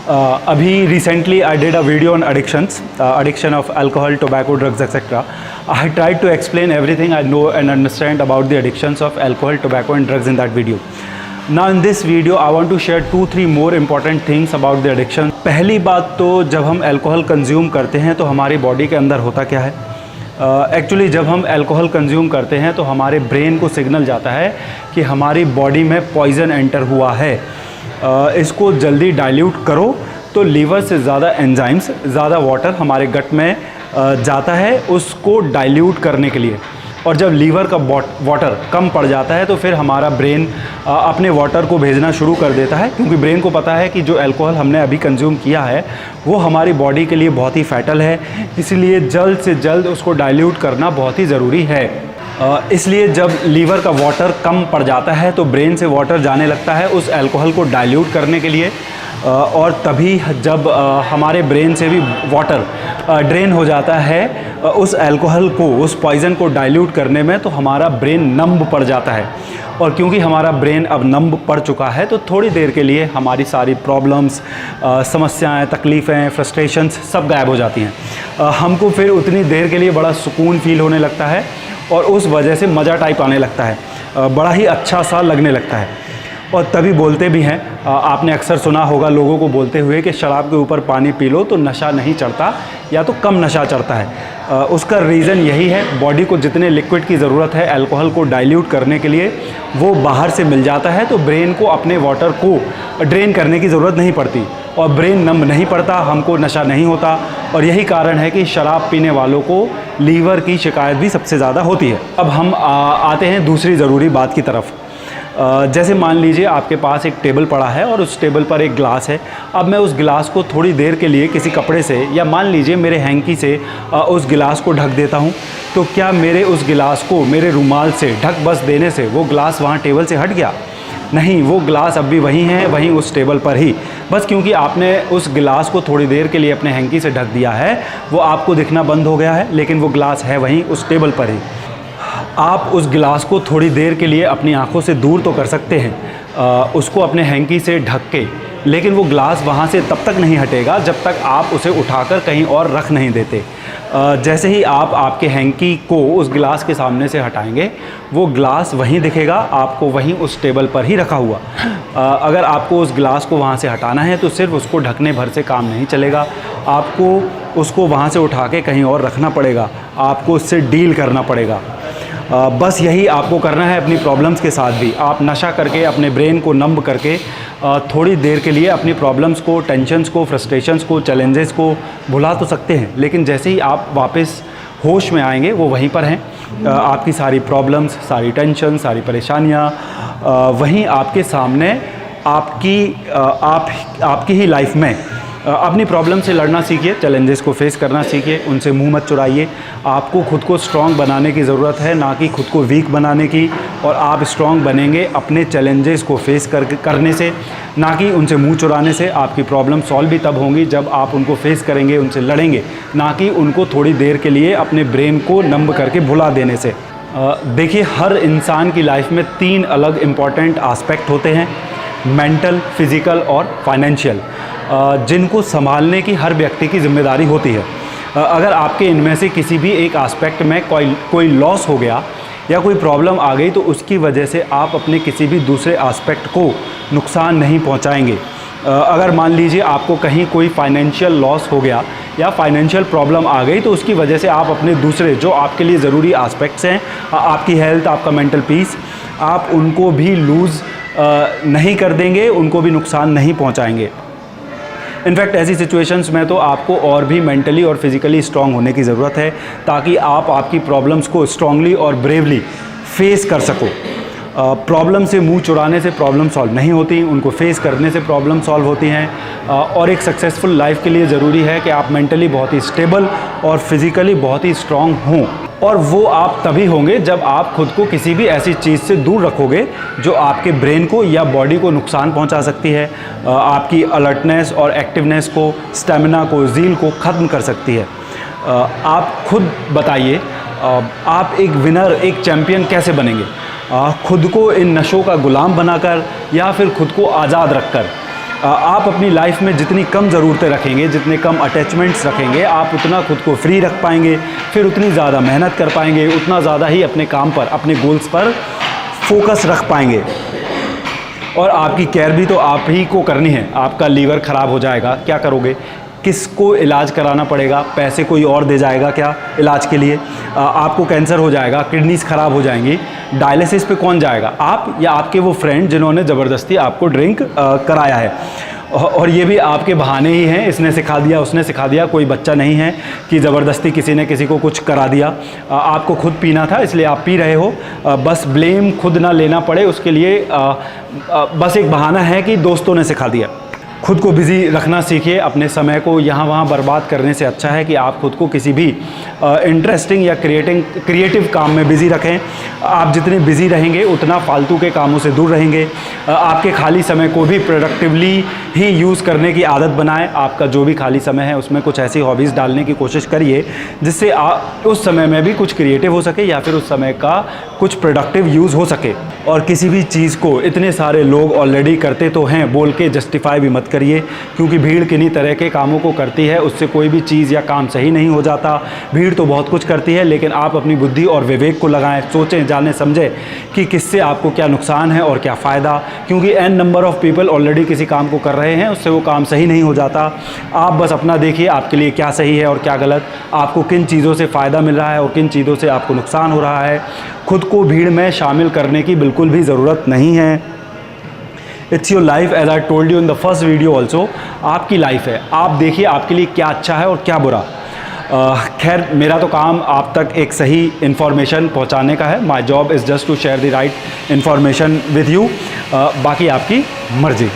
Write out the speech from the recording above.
अभी recently I did a video on addiction of alcohol, tobacco, drugs, etc. I tried to explain everything I know and understand about the addictions of alcohol, tobacco and drugs in that video. Now in this video I want to share 2-3 more important things about the addiction. पहली बात तो जब हम alcohol consume करते हैं तो हमारी body के अंदर होता क्या है। एक्चुअली जब हम अल्कोहल कंज्यूम करते हैं तो हमारे ब्रेन को सिग्नल जाता है कि हमारी बॉडी में पॉइज़न एंटर हुआ है, इसको जल्दी डाइल्यूट करो। तो लीवर से ज़्यादा एंजाइम्स, ज़्यादा वाटर हमारे गट में जाता है उसको डाइल्यूट करने के लिए। और जब लीवर का वाटर कम पड़ जाता है तो फिर हमारा ब्रेन अपने वाटर को भेजना शुरू कर देता है, क्योंकि ब्रेन को पता है कि जो अल्कोहल हमने अभी कंज्यूम किया है वो हमारी बॉडी के लिए बहुत ही फैटल है, इसलिए जल्द से जल्द उसको डाइल्यूट करना बहुत ही ज़रूरी है। इसलिए जब लीवर का वाटर कम पड़ जाता है तो ब्रेन से वाटर जाने लगता है उस अल्कोहल को डाइल्यूट करने के लिए, और तभी जब हमारे ब्रेन से भी वाटर ड्रेन हो जाता है उस अल्कोहल को, उस पॉइज़न को डाइल्यूट करने में, तो हमारा ब्रेन नंब पड़ जाता है। और क्योंकि हमारा ब्रेन अब नंब पड़ चुका है तो थोड़ी देर के लिए हमारी सारी प्रॉब्लम्स, समस्याएं, तकलीफ़ें, फ्रस्ट्रेशंस सब गायब हो जाती हैं। हमको फिर उतनी देर के लिए बड़ा सुकून फील होने लगता है और उस वजह से मज़ा टाइप आने लगता है, बड़ा ही अच्छा सा लगने लगता है। और तभी बोलते भी हैं, आपने अक्सर सुना होगा लोगों को बोलते हुए कि शराब के ऊपर पानी पी लो तो नशा नहीं चढ़ता या तो कम नशा चढ़ता है। उसका रीज़न यही है, बॉडी को जितने लिक्विड की ज़रूरत है अल्कोहल को डाइल्यूट करने के लिए वो बाहर से मिल जाता है, तो ब्रेन को अपने वाटर को ड्रेन करने की ज़रूरत नहीं पड़ती और ब्रेन नंब नहीं पड़ता, हमको नशा नहीं होता। और यही कारण है कि शराब पीने वालों को लीवर की शिकायत भी सबसे ज़्यादा होती है। अब हम आते हैं दूसरी ज़रूरी बात की तरफ। जैसे मान लीजिए आपके पास एक टेबल पड़ा है और उस टेबल पर एक गिलास है। अब मैं उस गिलास को थोड़ी देर के लिए किसी कपड़े से या मान लीजिए मेरे हैंकी से उस गिलास को ढक देता हूँ, तो क्या मेरे उस गिलास को मेरे रुमाल से ढक बस देने से वो गिलास वहाँ टेबल से हट गया? नहीं, वो गिलास अब भी वहीं है, वहीं उस टेबल पर ही। बस क्योंकि आपने उस गिलास को थोड़ी देर के लिए अपने हैंकी से ढक दिया है वो आपको दिखना बंद हो गया है, लेकिन वो गिलास है वहीं उस टेबल पर ही। आप उस गिलास को थोड़ी देर के लिए अपनी आंखों से दूर तो कर सकते हैं, उसको अपने हैंकी से ढक के, लेकिन वो गिलास वहाँ से तब तक नहीं हटेगा जब तक आप उसे उठाकर कहीं और रख नहीं देते। जैसे ही आप आपके हैंकी को उस गिलास के सामने से हटाएंगे वो गिलास वहीं दिखेगा, आपको वहीं उस टेबल पर ही रखा हुआ। अगर आपको उस गिलास को वहाँ से हटाना है तो सिर्फ उसको ढकने भर से काम नहीं चलेगा, आपको उसको वहाँ से उठा के कहीं और रखना पड़ेगा, आपको उससे डील करना पड़ेगा। बस यही आपको करना है अपनी प्रॉब्लम्स के साथ भी। आप नशा करके अपने ब्रेन को नंब करके थोड़ी देर के लिए अपनी प्रॉब्लम्स को, टेंशन्स को, फ्रस्ट्रेशंस को, चैलेंजेस को भुला तो सकते हैं, लेकिन जैसे ही आप वापस होश में आएंगे वो वहीं पर हैं। आपकी सारी प्रॉब्लम्स, सारी टेंशन, सारी परेशानियाँ वहीं आपके सामने, आपकी ही लाइफ में। अपनी प्रॉब्लम से लड़ना सीखिए, चैलेंजेस को फेस करना सीखिए, उनसे मुंह मत चुराइए। आपको खुद को स्ट्रॉन्ग बनाने की ज़रूरत है, ना कि खुद को वीक बनाने की। और आप स्ट्रॉन्ग बनेंगे अपने चैलेंजेस को फेस करने से, ना कि उनसे मुंह चुराने से। आपकी प्रॉब्लम सॉल्व भी तब होंगी जब आप उनको फेस करेंगे, उनसे लड़ेंगे, ना कि उनको थोड़ी देर के लिए अपने ब्रेन को नंब करके भुला देने से। देखिए, हर इंसान की लाइफ में 3 अलग इम्पॉर्टेंट आस्पेक्ट होते हैं, मेंटल, फिज़िकल और फाइनेंशियल, जिनको संभालने की हर व्यक्ति की जिम्मेदारी होती है। अगर आपके इनमें से किसी भी एक एस्पेक्ट में कोई लॉस हो गया या कोई प्रॉब्लम आ गई तो उसकी वजह से आप अपने किसी भी दूसरे एस्पेक्ट को नुकसान नहीं पहुंचाएंगे। अगर मान लीजिए आपको कहीं कोई फाइनेंशियल लॉस हो गया या फाइनेंशियल प्रॉब्लम आ गई तो उसकी वजह से आप अपने दूसरे जो आपके लिए ज़रूरी एस्पेक्ट्स हैं, आपकी हेल्थ, आपका मेंटल पीस, आप उनको भी लूज़ नहीं कर देंगे, उनको भी नुकसान नहीं पहुंचाएंगे। इनफैक्ट ऐसी सिचुएशंस में तो आपको और भी मेंटली और फिज़िकली स्ट्रॉन्ग होने की ज़रूरत है, ताकि आप आपकी प्रॉब्लम्स को स्ट्रॉन्गली और ब्रेवली फेस कर सको। प्रॉब्लम से मुंह चुराने से प्रॉब्लम सॉल्व नहीं होती, उनको फेस करने से प्रॉब्लम सॉल्व होती हैं। और एक सक्सेसफुल लाइफ के लिए ज़रूरी है कि आप मेंटली बहुत ही स्टेबल और फिज़िकली बहुत ही स्ट्रॉन्ग हों। और वो आप तभी होंगे जब आप खुद को किसी भी ऐसी चीज़ से दूर रखोगे जो आपके ब्रेन को या बॉडी को नुकसान पहुंचा सकती है, आपकी अलर्टनेस और एक्टिवनेस को, स्टेमिना को, ज़ील को ख़त्म कर सकती है। आप खुद बताइए, आप एक विनर, एक चैम्पियन कैसे बनेंगे? खुद को इन नशों का गुलाम बनाकर या फिर खुद को आज़ाद रखकर? आप अपनी लाइफ में जितनी कम ज़रूरतें रखेंगे, जितने कम अटैचमेंट्स रखेंगे, आप उतना खुद को फ्री रख पाएंगे, फिर उतनी ज़्यादा मेहनत कर पाएंगे, उतना ज़्यादा ही अपने काम पर, अपने गोल्स पर फोकस रख पाएंगे। और आपकी केयर भी तो आप ही को करनी है। आपका लीवर ख़राब हो जाएगा, क्या करोगे? किसको इलाज कराना पड़ेगा? पैसे कोई और दे जाएगा क्या इलाज के लिए? आपको कैंसर हो जाएगा, किडनीज ख़राब हो जाएंगी, डायलिसिस पे कौन जाएगा? आप या आपके वो फ्रेंड जिन्होंने ज़बरदस्ती आपको ड्रिंक कराया है। और ये भी आपके बहाने ही हैं, इसने सिखा दिया, उसने सिखा दिया। कोई बच्चा नहीं है कि ज़बरदस्ती किसी ने किसी को कुछ करा दिया। आपको खुद पीना था इसलिए आप पी रहे हो। बस ब्लेम खुद ना लेना पड़े उसके लिए बस एक बहाना है कि दोस्तों ने सिखा दिया। खुद को बिज़ी रखना सीखिए। अपने समय को यहाँ वहाँ बर्बाद करने से अच्छा है कि आप खुद को किसी भी इंटरेस्टिंग या क्रिएटिव काम में बिज़ी रखें। आप जितने बिज़ी रहेंगे उतना फालतू के कामों से दूर रहेंगे। आपके खाली समय को भी प्रोडक्टिवली ही यूज़ करने की आदत बनाएं। आपका जो भी खाली समय है उसमें कुछ ऐसी हॉबीज़ डालने की कोशिश करिए जिससे आप उस समय में भी कुछ क्रिएटिव हो सके या फिर उस समय का कुछ प्रोडक्टिव यूज़ हो सके। और किसी भी चीज़ को इतने सारे लोग ऑलरेडी करते तो हैं बोल के जस्टिफाई भी मत करिए, क्योंकि भीड़ किन्हीं तरह के कामों को करती है, उससे कोई भी चीज़ या काम सही नहीं हो जाता। भीड़ तो बहुत कुछ करती है, लेकिन आप अपनी बुद्धि और विवेक को लगाएं, सोचें, जानें, समझें कि किससे आपको क्या नुकसान है और क्या फ़ायदा। क्योंकि N number of people already किसी काम को कर रहे हैं, उससे वो काम सही नहीं हो जाता। आप बस अपना देखिए आपके लिए क्या सही है और क्या गलत, आपको किन चीज़ों से फ़ायदा मिल रहा है और किन चीज़ों से आपको नुकसान हो रहा है। खुद को भीड़ में शामिल करने की बिल्कुल भी ज़रूरत नहीं है। It's your life, as I told you in the first video also. आपकी लाइफ है, आप देखिए आपके लिए क्या अच्छा है और क्या बुरा। खैर, मेरा तो काम आप तक एक सही इन्फॉर्मेशन पहुंचाने का है। My job is just to share the right information with you. बाकी आपकी मर्ज़ी।